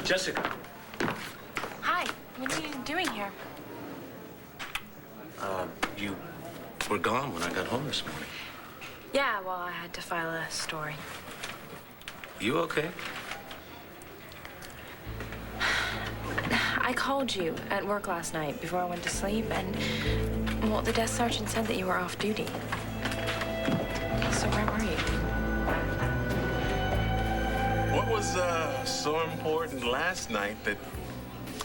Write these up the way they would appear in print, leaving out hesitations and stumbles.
Jessica. Hi. What are you doing here? You were gone when I got home this morning. Yeah, well, I had to file a story. You okay? I called you at work last night before I went to sleep, and, well, the desk sergeant said that you were off duty. So where were you? What was so important last night that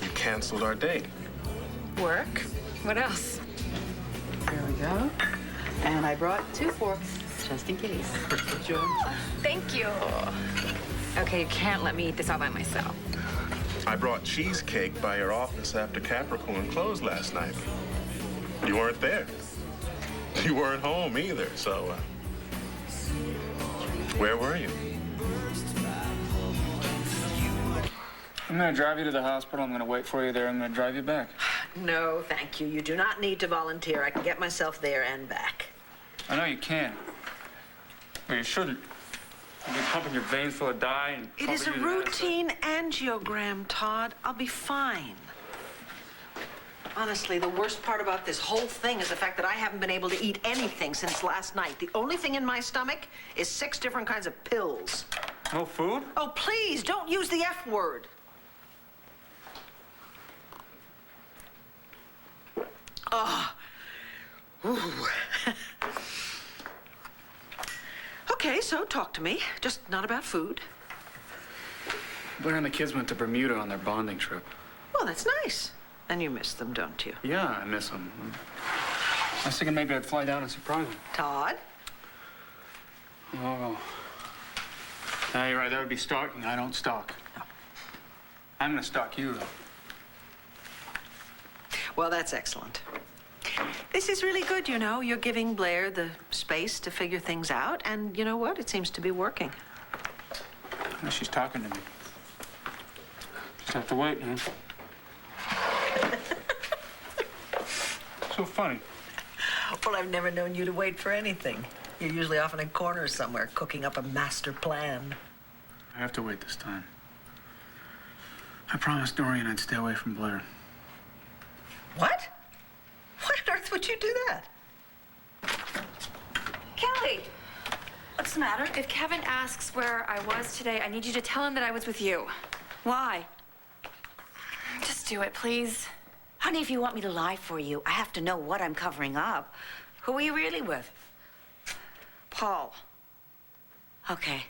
you canceled our date? Work? What else? There we go. And I brought 2 forks, just in case. Enjoy. Thank you. Okay, you can't let me eat this all by myself. I brought cheesecake by your office after Capricorn closed last night. You weren't there. You weren't home either, so, where were you? I'm gonna drive you to the hospital. I'm gonna wait for you there. I'm gonna drive you back. No, thank you. You do not need to volunteer. I can get myself there and back. I know you can. But you shouldn't. You'll be pumping your veins full of dye and... It is a routine angiogram, Todd. I'll be fine. Honestly, the worst part about this whole thing is the fact that I haven't been able to eat anything since last night. The only thing in my stomach is 6 different kinds of pills. No food? Oh, please, don't use the F word. Oh. Ooh. Okay, so talk to me. Just not about food. Blair and the kids went to Bermuda on their bonding trip. Well, that's nice. And you miss them, don't you? Yeah, I miss them. I was thinking maybe I'd fly down and surprise them. Todd? Oh. No, you're right. That would be stalking. I don't stalk. No. I'm gonna stalk you, though. Well, that's excellent. This is really good, you know. You're giving Blair the space to figure things out, and you know what? It seems to be working. Well, she's talking to me. Just have to wait, man. So funny. Well, I've never known you to wait for anything. You're usually off in a corner somewhere cooking up a master plan. I have to wait this time. I promised Dorian I'd stay away from Blair. What? Why on earth would you do that? Kelly! What's the matter? If Kevin asks where I was today, I need you to tell him that I was with you. Why? Just do it, please. Honey, if you want me to lie for you, I have to know what I'm covering up. Who are you really with? Paul. Okay.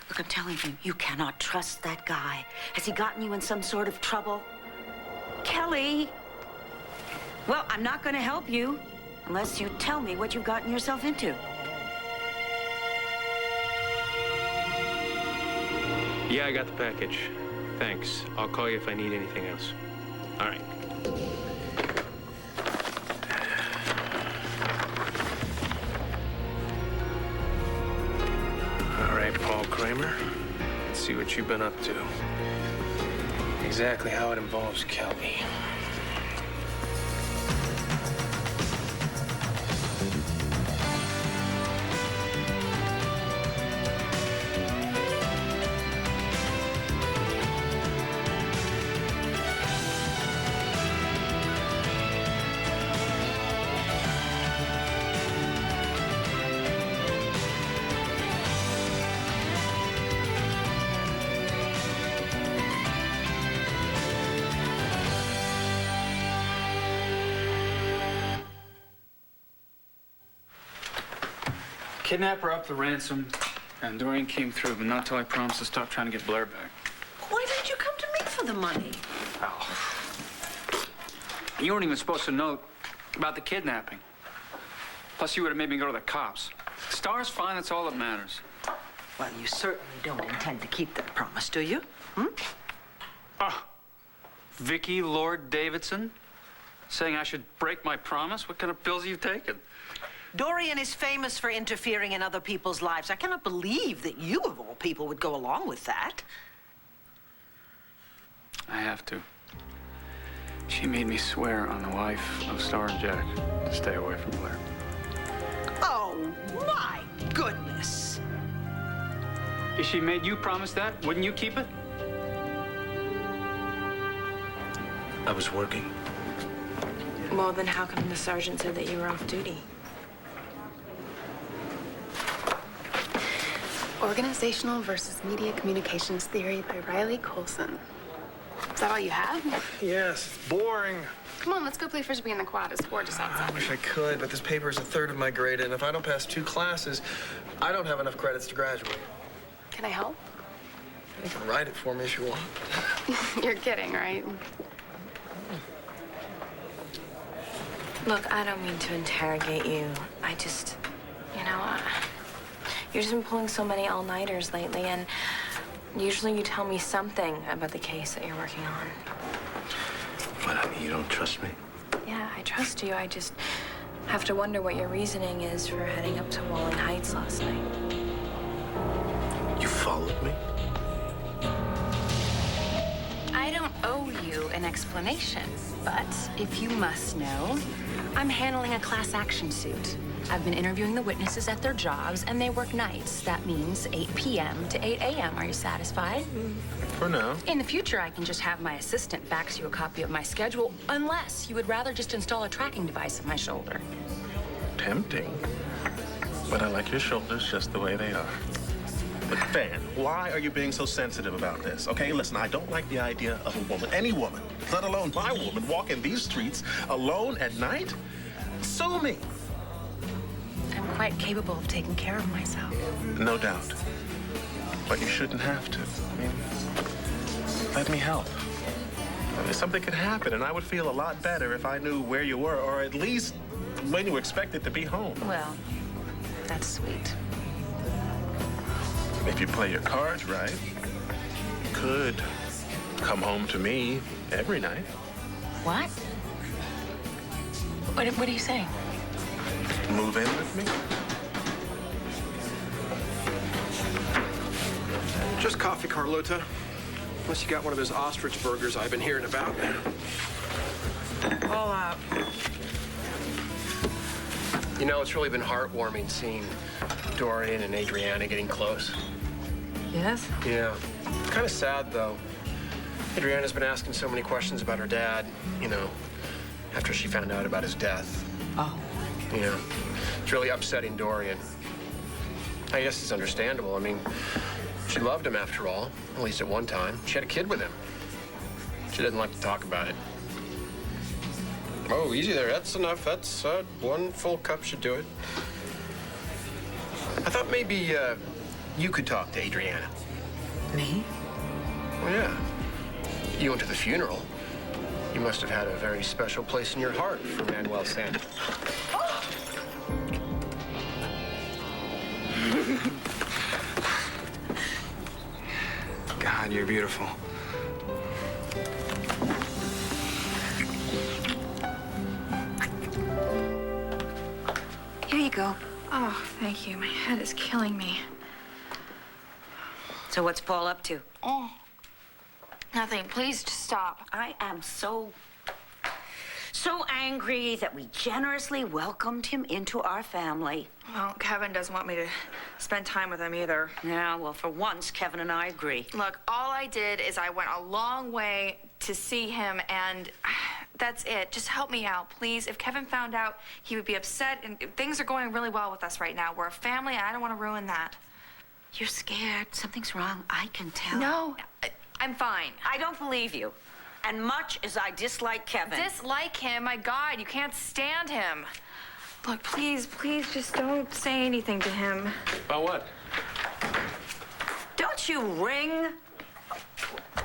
Look, I'm telling you, you cannot trust that guy. Has he gotten you in some sort of trouble? Kelly! Well, I'm not going to help you unless you tell me what you've gotten yourself into. Yeah, I got the package. Thanks. I'll call you if I need anything else. All right. All right, Paul Kramer. Let's see what you've been up to. Exactly how it involves Kelly. Kidnapper up the ransom, and Dorian came through, but not till I promised to stop trying to get Blair back. Why didn't you come to me for the money? Oh. You weren't even supposed to know about the kidnapping. Plus, you would have made me go to the cops. Star's fine, that's all that matters. Well, you certainly don't intend to keep that promise, do you? Oh, Vicky Lord Davidson saying I should break my promise? What kind of pills have you taken? Dorian is famous for interfering in other people's lives. I cannot believe that you, of all people, would go along with that. I have to. She made me swear on the life of Star and Jack to stay away from Blair. Oh, my goodness. If she made you promise that, wouldn't you keep it? I was working. Well, then how come the sergeant said that you were off duty? Organizational versus Media Communications Theory by Riley Colson. Is that all you have? Yes, boring. Come on, let's go play Frisbee in the quad. It's bored just I outside. wish I could, but this paper is a third of my grade, and if I don't pass 2 classes, I don't have enough credits to graduate. Can I help? You can write it for me if you want. You're kidding, right? Look, I don't mean to interrogate you. I just, you've just been pulling so many all-nighters lately, and usually you tell me something about the case that you're working on. What, honey, you don't trust me? Yeah, I trust you. I just have to wonder what your reasoning is for heading up to Walling Heights last night. You followed me? I don't owe you an explanation, but if you must know, I'm handling a class action suit. I've been interviewing the witnesses at their jobs, and they work nights. That means 8 p.m. to 8 a.m. Are you satisfied? For now. In the future, I can just have my assistant fax you a copy of my schedule, unless you would rather just install a tracking device on my shoulder. Tempting. But I like your shoulders just the way they are. But Fan, why are you being so sensitive about this? Okay, listen, I don't like the idea of a woman, any woman, let alone my woman, walking these streets alone at night. Sue me. I'm quite capable of taking care of myself. No doubt. But you shouldn't have to. I mean, let me help. I mean, something could happen, and I would feel a lot better if I knew where you were, or at least when you were expected to be home. Well, that's sweet. If you play your cards right, you could come home to me every night. What? What are you saying? Move in with me? Just coffee, Carlota. Unless you got one of those ostrich burgers I've been hearing about. All out. You know, it's really been heartwarming seeing Dorian and Adriana getting close. Yes? Yeah. It's kind of sad, though. Adriana's been asking so many questions about her dad, after she found out about his death. Oh. Yeah. It's really upsetting Dorian. I guess it's understandable. I mean, she loved him after all, at least at one time. She had a kid with him. She doesn't like to talk about it. Oh, easy there. That's enough. That's one full cup should do it. I thought maybe you could talk to Adriana. Me? Well, yeah. You went to the funeral. You must have had a very special place in your heart for Manuel Santos. God, you're beautiful. Here you go. Oh, thank you. My head is killing me. So what's Paul up to? Oh, nothing. Please just stop. I am so angry that we generously welcomed him into our family. Well, Kevin doesn't want me to spend time with him either. Yeah, well, for once, Kevin and I agree. Look, all I did is I went a long way to see him, and that's it. Just help me out, please. If Kevin found out, he would be upset, and things are going really well with us right now. We're a family, and I don't want to ruin that. You're scared. Something's wrong. I can tell. No, I'm fine. I don't believe you. And much as I dislike Kevin. Dislike him? My God, you can't stand him. Look, please, just don't say anything to him. About what? Don't you ring?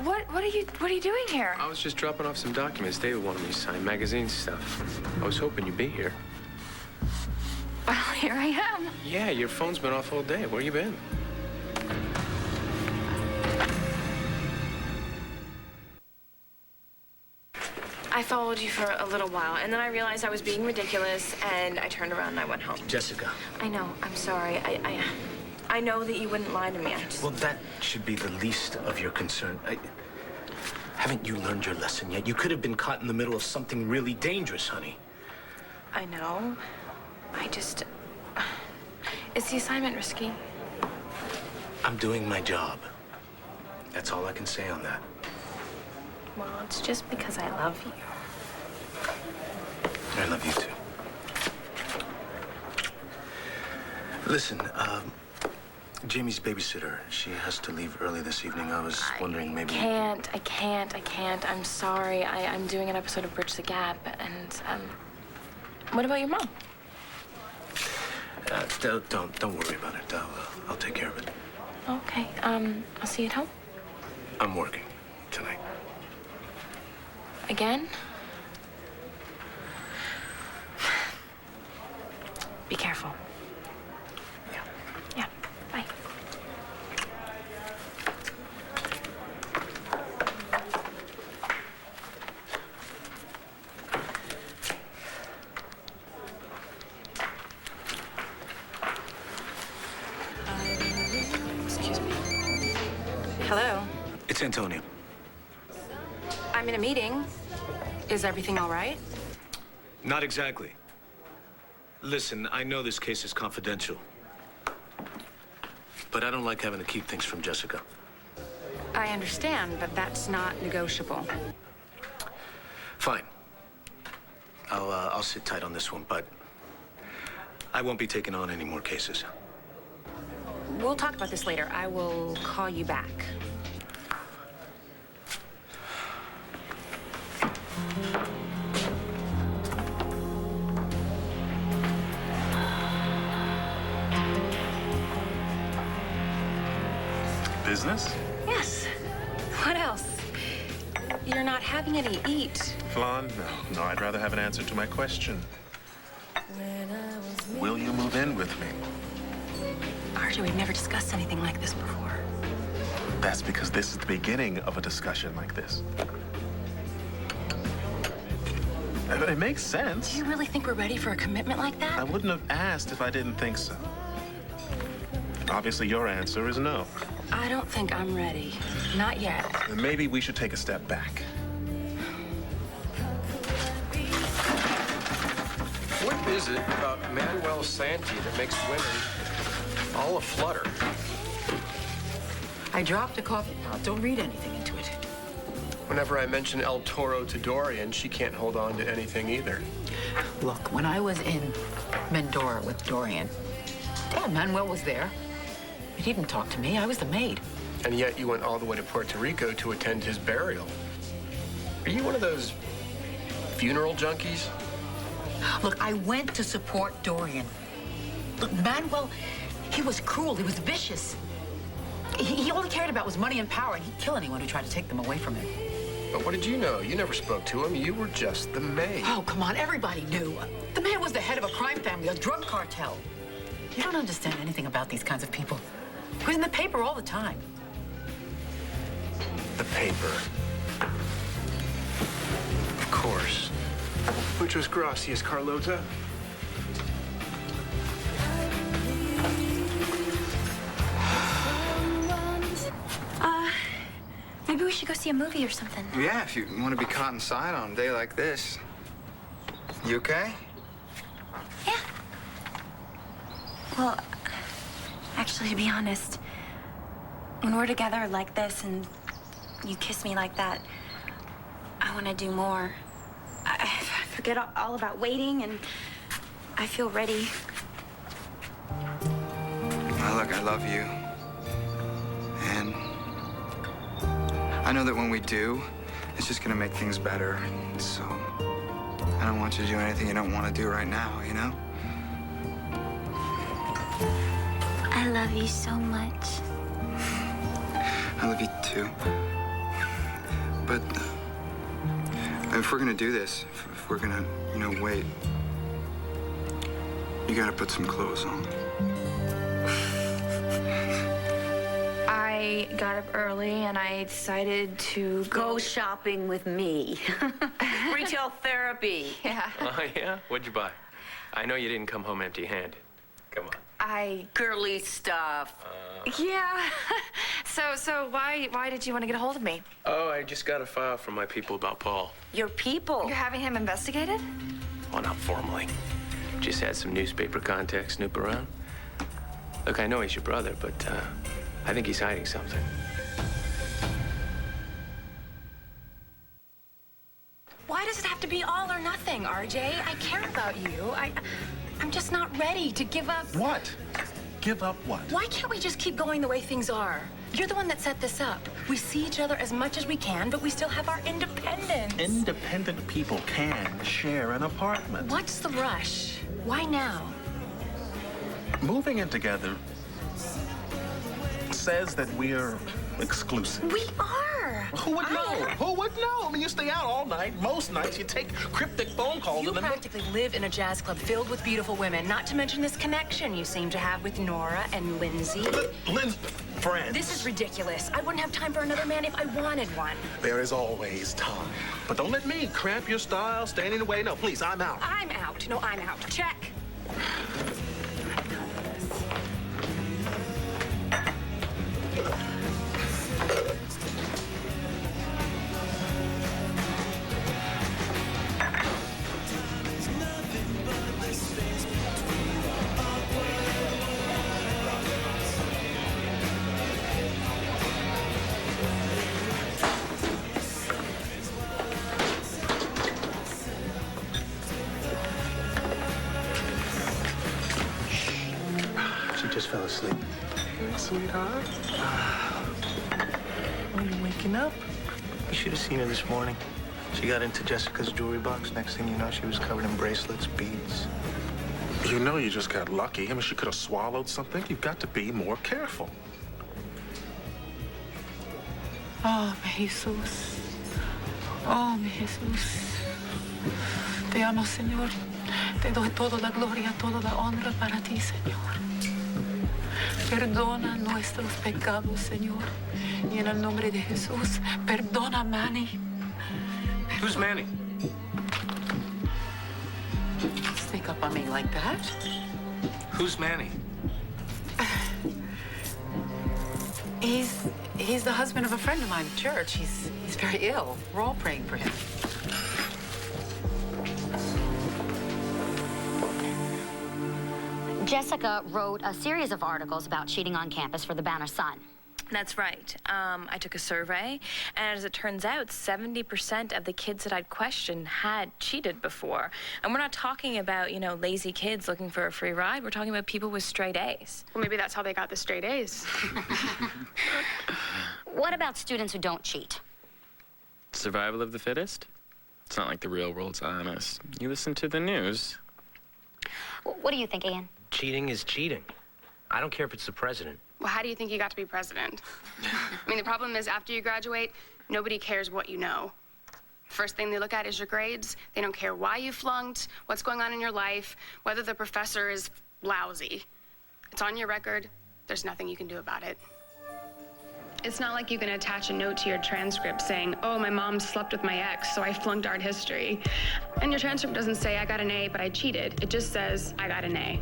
What are you doing here? I was just dropping off some documents David wanted me to sign, magazine stuff. I was hoping you'd be here. Well, here I am. Yeah, your phone's been off all day. Where you been? I followed you for a little while, and then I realized I was being ridiculous, and I turned around and I went home. Jessica. I know. I'm sorry. I know that you wouldn't lie to me. Well, that should be the least of your concern. Haven't you learned your lesson yet? You could have been caught in the middle of something really dangerous, honey. I know. Is the assignment risky? I'm doing my job. That's all I can say on that. Well, it's just because I love you. I love you too. Listen, Jamie's babysitter, she has to leave early this evening. I was wondering maybe... I can't. I'm sorry. I'm doing an episode of Bridge the Gap, and, what about your mom? Don't worry about it. I'll take care of it. Okay, I'll see you at home. I'm working tonight. Again? Be careful. Yeah. Yeah, bye. Excuse me. Hello. It's Antonio. I'm in a meeting. Is everything all right? Not exactly. Listen, I know this case is confidential, but I don't like having to keep things from Jessica. I understand, but that's not negotiable. Fine. I'll sit tight on this one, but I won't be taking on any more cases. We'll talk about this later. I will call you back. Business? Yes. What else? You're not having any eat. Flan? No, I'd rather have an answer to my question. Will you move in with me? RJ, we've never discussed anything like this before. That's because this is the beginning of a discussion like this. It makes sense. Do you really think we're ready for a commitment like that? I wouldn't have asked if I didn't think so. Obviously, your answer is no. I don't think I'm ready. Not yet. Then maybe we should take a step back. What is it about Manuel Santi that makes women all aflutter? I dropped a coffee pot. Don't read anything into it. Whenever I mention El Toro to Dorian, she can't hold on to anything either. Look, when I was in Mendora with Dorian, yeah, Manuel was there. But he didn't talk to me. I was the maid. And yet you went all the way to Puerto Rico to attend his burial. Are you one of those funeral junkies? Look, I went to support Dorian. Look, Manuel, he was cruel. He was vicious. He all he cared about was money and power, and he'd kill anyone who tried to take them away from him. But what did you know? You never spoke to him. You were just the maid. Oh, come on. Everybody knew. The man was the head of a crime family, a drug cartel. You don't understand anything about these kinds of people. He was in the paper all the time. The paper. Of course. Muchas gracias, Carlota. Maybe we should go see a movie or something. Yeah, if you want to be caught inside on a day like this. You okay? Yeah. Well, actually, to be honest, when we're together like this and you kiss me like that, I want to do more. I forget all about waiting, and I feel ready. Well, look, I love you. And I know that when we do, it's just gonna make things better. So I don't want you to do anything you don't want to do right now, you know? I love you so much. I love you too. But if we're gonna do this, if we're gonna, wait, you gotta put some clothes on. I got up early and I decided to Go shopping with me. Retail therapy. Yeah. Oh, yeah? What'd you buy? I know you didn't come home empty-handed. Come on. Girly stuff. Yeah. So why did you want to get a hold of me? Oh, I just got a file from my people about Paul. Your people. You're having him investigated? Well, not formally. Just had some newspaper contacts snoop around. Look, I know he's your brother, but I think he's hiding something. be all or nothing, RJ. I care about you. I'm just not ready to give up. What? Give up what? Why can't we just keep going the way things are? You're the one that set this up. We see each other as much as we can, but we still have our independence. Independent people can share an apartment. What's the rush? Why now? Moving in together says that we're exclusive. We are. Who would know? Who would know? I mean, you stay out all night. Most nights you take cryptic phone calls. You practically live in a jazz club filled with beautiful women, not to mention this connection you seem to have with Nora and Lindsay. Lynn's friends. This is ridiculous. I wouldn't have time for another man if I wanted one. There is always time. But don't let me cramp your style, stand in the way. No, please, I'm out. I'm out. No, I'm out. Check. She just fell asleep. Sweetheart. Are you waking up? You should have seen her this morning. She got into Jessica's jewelry box. Next thing you know, she was covered in bracelets, beads. You know you just got lucky. I mean, she could have swallowed something. You've got to be more careful. Oh, mi Jesús. Oh, mi Jesús. Te amo, Señor. Te doy toda la gloria, toda la honra para ti, Señor. Perdona nuestros pecados, Señor. Y en el nombre de Jesús, perdona a Manny. Who's Manny? Sneak up on me like that? Who's Manny? He's the husband of a friend of mine at church. He's very ill. We're all praying for him. Jessica wrote a series of articles about cheating on campus for the Banner Sun. That's right. I took a survey, and as it turns out, 70% of the kids that I'd questioned had cheated before. And we're not talking about, lazy kids looking for a free ride. We're talking about people with straight A's. Well, maybe that's how they got the straight A's. What about students who don't cheat? Survival of the fittest? It's not like the real world's honest. You listen to the news. What do you think, Ian? Cheating is cheating. I don't care if it's the president. Well, how do you think you got to be president? I mean, the problem is after you graduate, nobody cares what you know. First thing they look at is your grades. They don't care why you flunked, what's going on in your life, whether the professor is lousy. It's on your record. There's nothing you can do about it. It's not like you can attach a note to your transcript saying, oh, my mom slept with my ex, so I flunked art history. And your transcript doesn't say I got an A, but I cheated. It just says I got an A.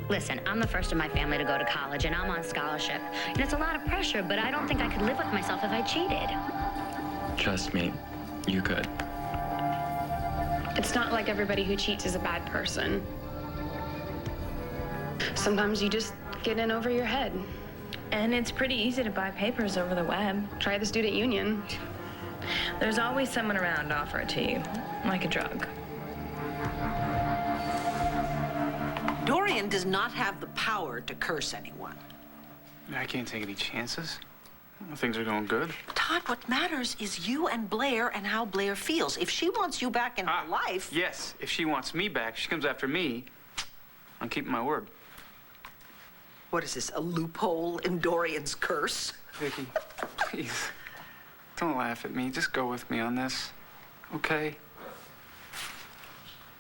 Listen, I'm the first in my family to go to college, and I'm on scholarship. And it's a lot of pressure, but I don't think I could live with myself if I cheated. Trust me, you could. It's not like everybody who cheats is a bad person. Sometimes you just get in over your head. And it's pretty easy to buy papers over the web. Try the student union. There's always someone around to offer it to you, like a drug. Dorian does not have the power to curse anyone. I can't take any chances. Things are going good. Todd, what matters is you and Blair and how Blair feels. If she wants you back in her life... Yes, if she wants me back, she comes after me. I'm keeping my word. What is this, a loophole in Dorian's curse? Vicky, please, don't laugh at me. Just go with me on this, okay?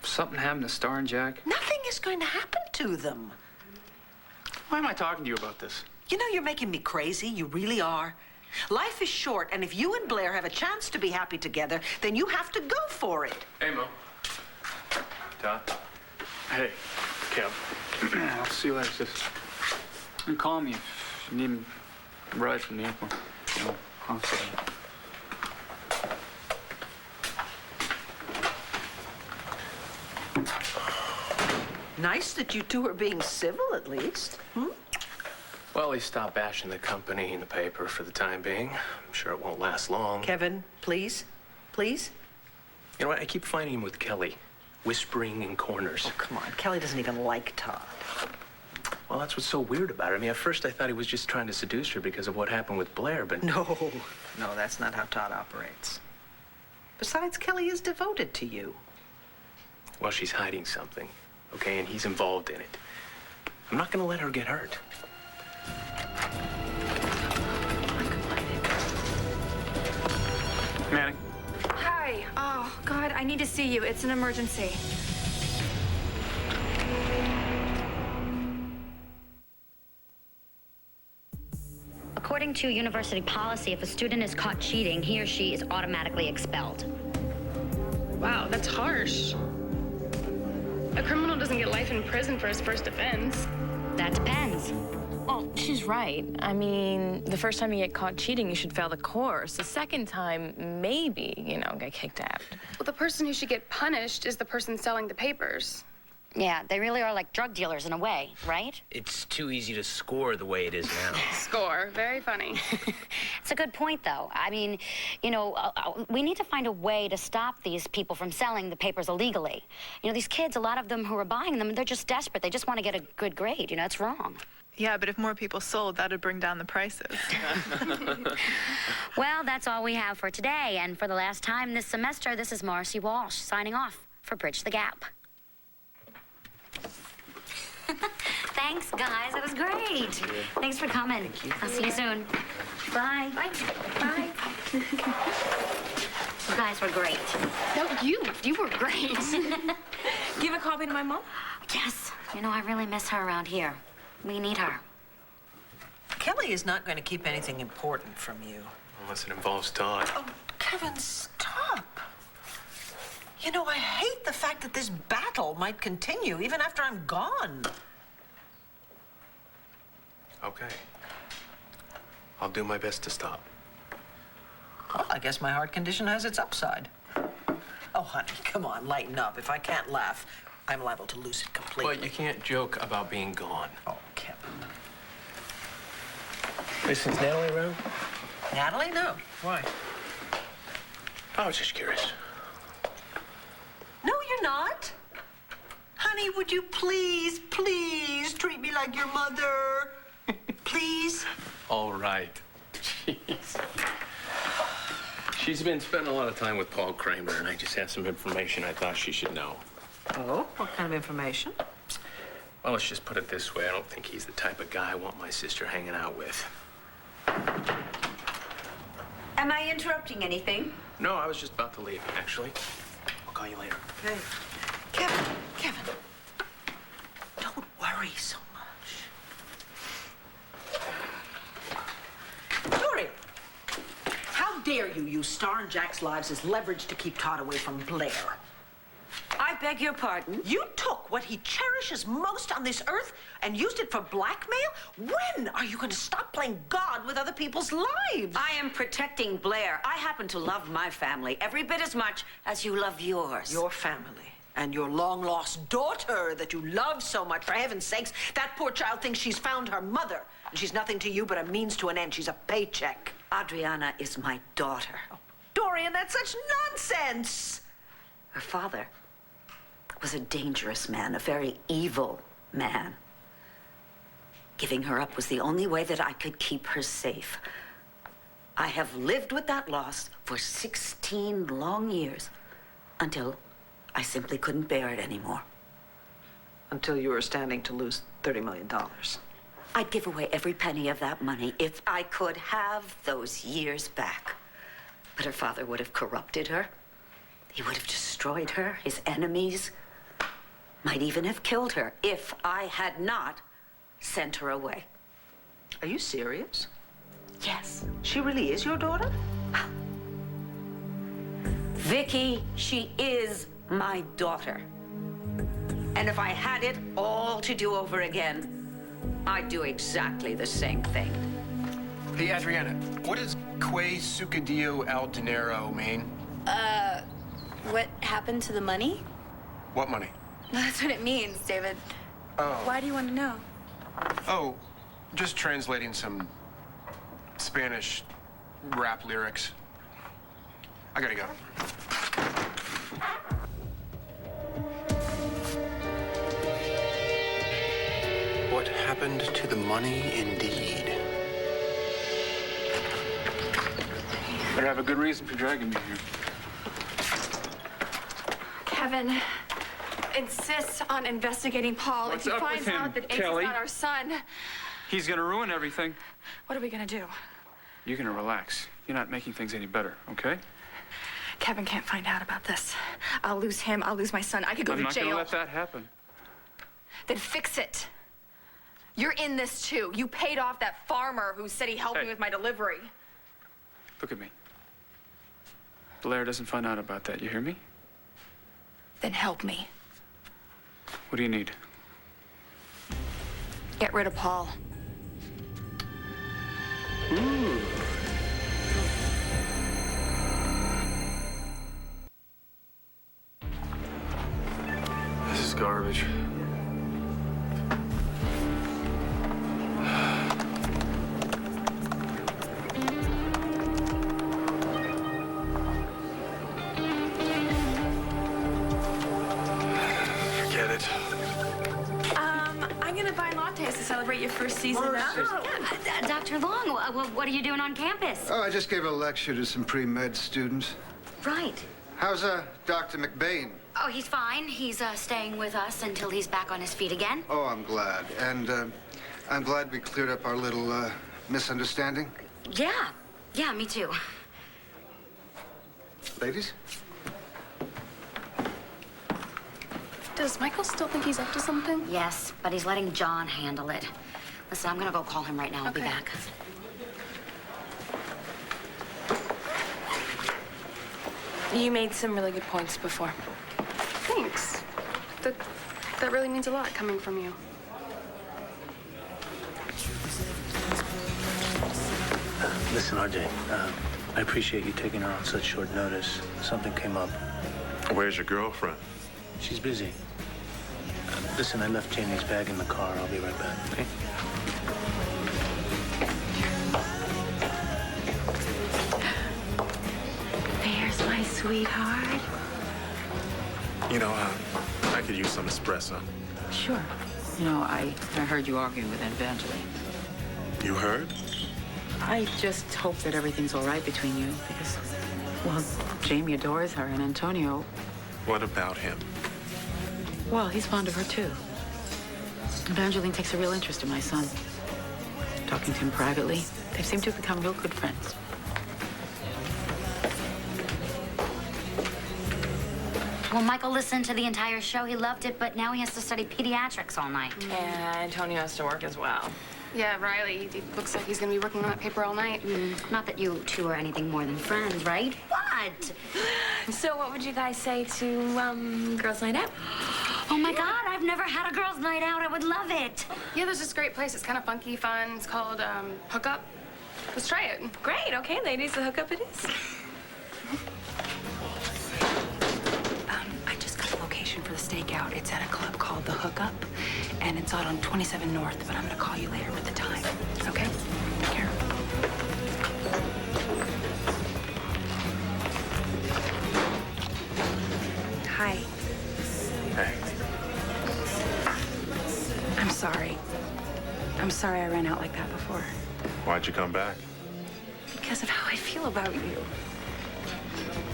If something happened to Star and Jack. Nothing is going to happen to them. Why am I talking to you about this? You know, you're making me crazy. You really are. Life is short, and if you and Blair have a chance to be happy together, then you have to go for it. Hey, Mo. Todd. Hey, Kev. I'll see you later, sis. And call me if you need a ride from the airport. I'll see you. Nice that you two are being civil, at least. Well, at least stop bashing the company and the paper for the time being. I'm sure it won't last long. Kevin, please? Please? You know what? I keep finding him with Kelly, whispering in corners. Oh, come on. Kelly doesn't even like Todd. Well, that's what's so weird about it. I mean, at first I thought he was just trying to seduce her because of what happened with Blair, but... No, that's not how Todd operates. Besides, Kelly is devoted to you. Well, she's hiding something, okay? And he's involved in it. I'm not gonna let her get hurt. Manny. Hi. Oh, God, I need to see you. It's an emergency. According to university policy, if a student is caught cheating, he or she is automatically expelled. Wow, that's harsh. A criminal doesn't get life in prison for his first offense. That depends. Well, she's right. I mean, the first time you get caught cheating, you should fail the course. The second time, maybe, get kicked out. Well, the person who should get punished is the person selling the papers. Yeah, they really are like drug dealers in a way, right? It's too easy to score the way it is now. Score. Very funny. It's a good point, though. I mean, we need to find a way to stop these people from selling the papers illegally. These kids, a lot of them who are buying them, they're just desperate. They just want to get a good grade. It's wrong. Yeah, but if more people sold, that would bring down the prices. Well, that's all we have for today. And for the last time this semester, this is Marcy Walsh signing off for Bridge the Gap. Thanks, guys. That was great. Thanks for coming. Thank you. I'll see you soon. Bye. Bye. Bye. You guys were great. No, you were great. Give a copy to my mom? Yes. I really miss her around here. We need her. Kelly is not going to keep anything important from you. Unless it involves Todd. Oh, Kevin, stop. I hate the fact that this battle might continue even after I'm gone. Okay. I'll do my best to stop. Well, I guess my heart condition has its upside. Oh, honey, come on, lighten up. If I can't laugh, I'm liable to lose it completely. But you can't joke about being gone. Oh, Kevin. Listen, is Natalie around? Natalie? No. Why? I was just curious. No, you're not. Honey, would you please treat me like your mother? Please? All right. Jeez. She's been spending a lot of time with Paul Kramer, and I just have some information I thought she should know. Oh? What kind of information? Well, let's just put it this way. I don't think he's the type of guy I want my sister hanging out with. Am I interrupting anything? No, I was just about to leave, actually. I'll call you later. Okay. Kevin. Don't worry so much. Dorian, how dare you use Star and Jack's lives as leverage to keep Todd away from Blair? I beg your pardon? You took what he cherishes most on this earth and used it for blackmail? When are you going to stop playing God with other people's lives? I am protecting Blair. I happen to love my family every bit as much as you love yours. Your family and your long-lost daughter that you love so much. For heaven's sakes, that poor child thinks she's found her mother. And she's nothing to you but a means to an end. She's a paycheck. Adriana is my daughter. Oh, Dorian, that's such nonsense. Her father was a dangerous man, a very evil man. Giving her up was the only way that I could keep her safe. I have lived with that loss for 16 long years until I simply couldn't bear it anymore. Until you were standing to lose $30 million. I'd give away every penny of that money if I could have those years back. But her father would have corrupted her. He would have destroyed her. His enemies might even have killed her if I had not sent her away. Are you serious? Yes. She really is your daughter? Vicky, she is my daughter. And if I had it all to do over again, I'd do exactly the same thing. Hey, Adriana, what does Que Sucadillo al Dinero mean? What happened to the money? What money? That's what it means, David. Oh. Why do you want to know? Oh, just translating some Spanish rap lyrics. I gotta go. What happened to the money indeed? Better have a good reason for dragging me here. Kevin insists on investigating Paul. What's if he up with finds him, out that Ace Kelly? is not our son, He's gonna ruin everything. what are we gonna do? You're gonna relax. You're not making things any better, okay? Kevin can't find out about this. I'll lose him. I'll lose my son. I could go I'm to not jail. gonna let that happen. Then fix it. You're in this too. You paid off that farmer who said he helped me with my delivery. Look at me. Blair doesn't find out about that, you hear me? Then help me. What do you need? Get rid of Paul. Ooh. This is garbage. Forget it. I'm gonna buy lattes to celebrate your first season. Dr. Long, what are you doing on campus? Oh, I just gave a lecture to some pre-med students. Right. How's Dr. McBain? Oh, he's fine. He's staying with us until he's back on his feet again. Oh, I'm glad. And I'm glad we cleared up our little misunderstanding. Yeah, me too. Ladies? Does Michael still think he's up to something? Yes, but he's letting John handle it. Listen, I'm gonna go call him right now. I'll be back. You made some really good points before. Thanks. That really means a lot coming from you. Listen, RJ, I appreciate you taking her on such short notice. Something came up. Where's your girlfriend? She's busy. Listen, I left Jamie's bag in the car. I'll be right back, okay? There's my sweetheart. You know, I could use some espresso. Sure. You know, I heard you arguing with Evangeline. You heard? I just hope that everything's all right between you because, well, Jamie adores her and Antonio, What about him? well, he's fond of her too. Evangeline takes a real interest in my son. Talking to him privately, they seem to have become real good friends. Well, Michael listened to the entire show. He loved it, but now he has to study pediatrics all night. Yeah, Antonio has to work as well. Yeah, Riley, he looks like he's gonna be working on that paper all night. Not that you two are anything more than friends, right? What? So what would you guys say to, girls' night out? Oh my God, I've never had a girls' night out. I would love it. Yeah, there's this great place. It's kind of funky, fun. It's called Hookup. Let's try it. Great, okay, ladies, the hookup it is. I just got the location for the stakeout. It's at a club called The Hookup, and it's out on 27 North, but I'm gonna call you later with the time, okay? Take care. Hi. Hey. I'm sorry. I'm sorry I ran out like that before. Why'd you come back? Because of how I feel about you.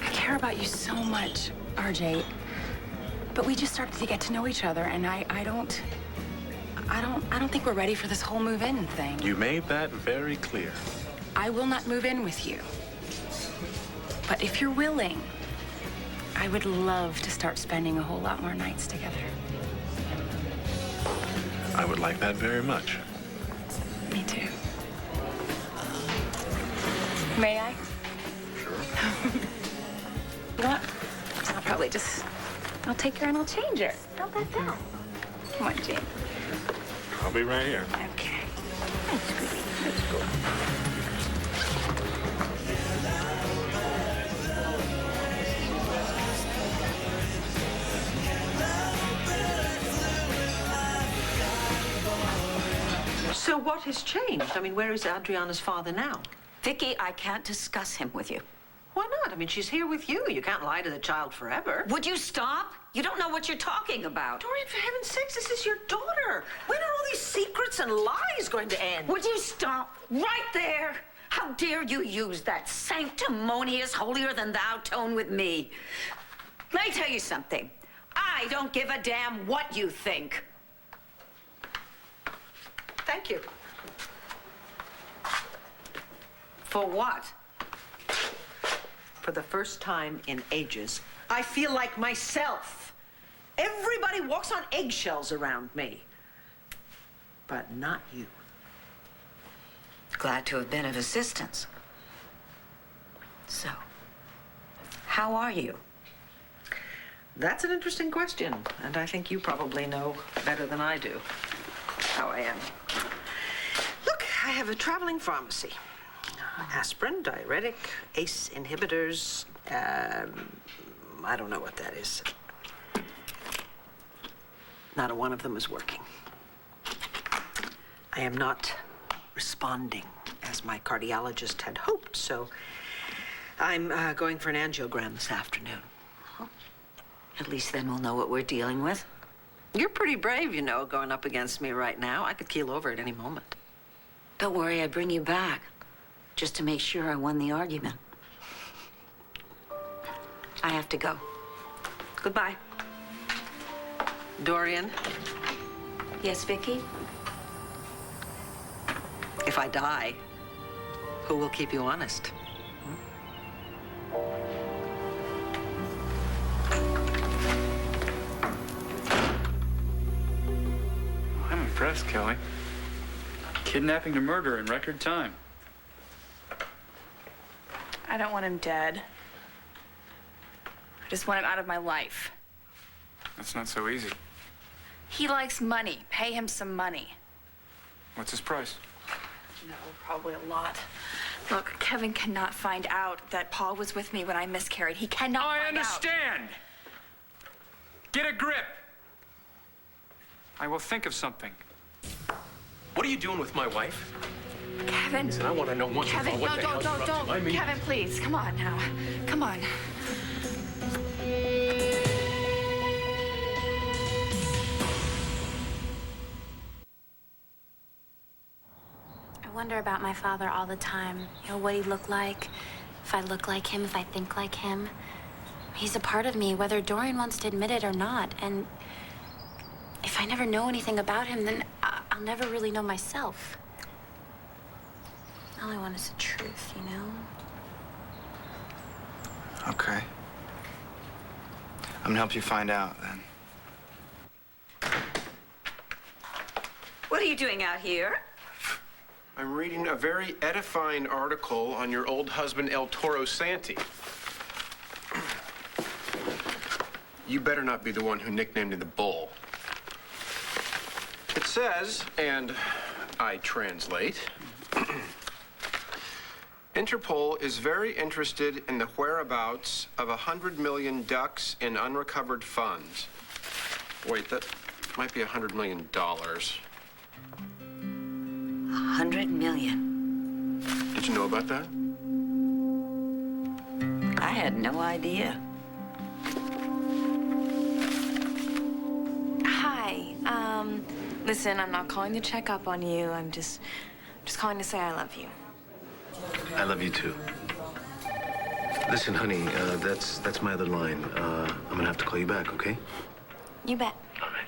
I care about you so much, RJ. But we just started to get to know each other, and I don't think we're ready for this whole move-in thing. You made that very clear. I will not move in with you. But if you're willing, I would love to start spending a whole lot more nights together. I would like that very much. Me too. May I? Sure. You know what? I'll take her and I'll change her. How's that sound? Come on, Jane. I'll be right here. Okay. Thanks, sweetie. Let's go. So what has changed? I mean, where is Adriana's father now? Vicky, I can't discuss him with you. Why not? I mean, she's here with you. You can't lie to the child forever. Would you stop? You don't know what you're talking about. Dorian, for heaven's sakes, this is your daughter. When are all these secrets and lies going to end? Would you stop right there? How dare you use that sanctimonious, holier-than-thou tone with me? Let me tell you something. I don't give a damn what you think. Thank you. For what? For the first time in ages, I feel like myself. Everybody walks on eggshells around me. But not you. Glad to have been of assistance. So, how are you? That's an interesting question, and I think you probably know better than I do how I am. Look, I have a traveling pharmacy. Aspirin, diuretic, ACE inhibitors, I don't know what that is. Not a one of them is working. I am not responding as my cardiologist had hoped, so I'm going for an angiogram this afternoon. At least then we'll know what we're dealing with. You're pretty brave, you know, going up against me right now. I could keel over at any moment. Don't worry, I'd bring you back. Just to make sure I won the argument. I have to go. Goodbye. Dorian, Yes, Vicky? if I die, who will keep you honest? I'm impressed, Kelly. Kidnapping to murder in record time. I don't want him dead. I just want him out of my life. That's not so easy. He likes money. Pay him some money. What's his price? No, probably a lot. Look, Kevin cannot find out that Paul was with me when I miscarried. He cannot find out. I understand. Get a grip. I will think of something. What are you doing with my wife? Kevin. Listen, I want to know once and for Kevin, all what the hell you're up don't. to. I mean, Kevin, please, come on now. Come on. I wonder about my father all the time. You know, what he looked like, if I look like him, if I think like him. He's a part of me, whether Dorian wants to admit it or not. And if I never know anything about him, then I'll never really know myself. All I want is the truth, you know? Okay. I'm gonna help you find out, then. What are you doing out here? I'm reading a very edifying article on your old husband, El Toro Santi. You better not be the one who nicknamed him the Bull. It says, and I translate, Interpol is very interested in the whereabouts of 100 million ducks in unrecovered funds. Wait, that might be $100 million. 100 million. Did you know about that? I had no idea. Hi. Listen, I'm not calling to check up on you. I'm just calling to say I love you. I love you too. Listen, honey, that's my other line. I'm gonna have to call you back, okay? You bet. All right.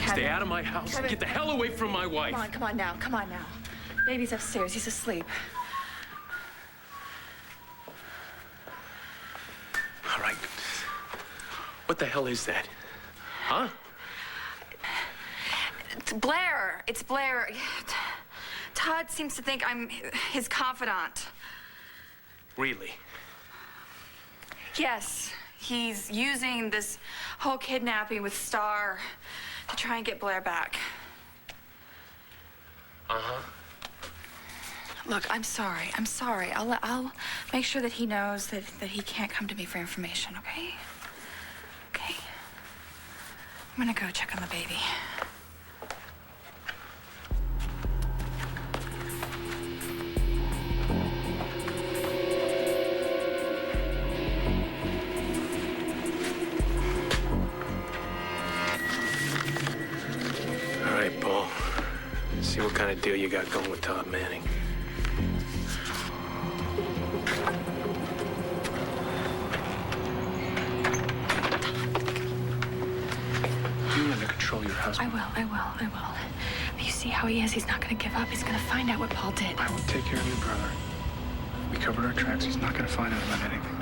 Stay out of my house. Kevin. Get the hell away from my wife. Come on now. Baby's upstairs. He's asleep. All right. What the hell is that? Huh? It's Blair. It's Blair. Todd seems to think I'm his confidant. Really? Yes, he's using this whole kidnapping with Star to try and get Blair back. Uh-huh. Look, I'm sorry. I'm sorry. I'll make sure that he knows that he can't come to me for information, okay? Okay. I'm gonna go check on the baby. All right, Paul. See what kind of deal you got going with Todd Manning. You need to control your husband. I will. But you see how he is? He's not gonna give up. He's gonna find out what Paul did. I will take care of your brother. We covered our tracks. He's not gonna find out about anything.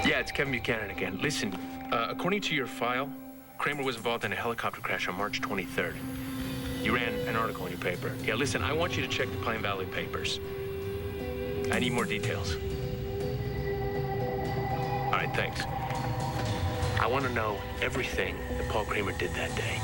Yeah, it's Kevin Buchanan again. Listen, according to your file, Kramer was involved in a helicopter crash on March 23rd. You ran an article in your paper. Yeah, listen, I want you to check the Plain Valley papers. I need more details. All right, thanks. I want to know everything that Paul Kramer did that day.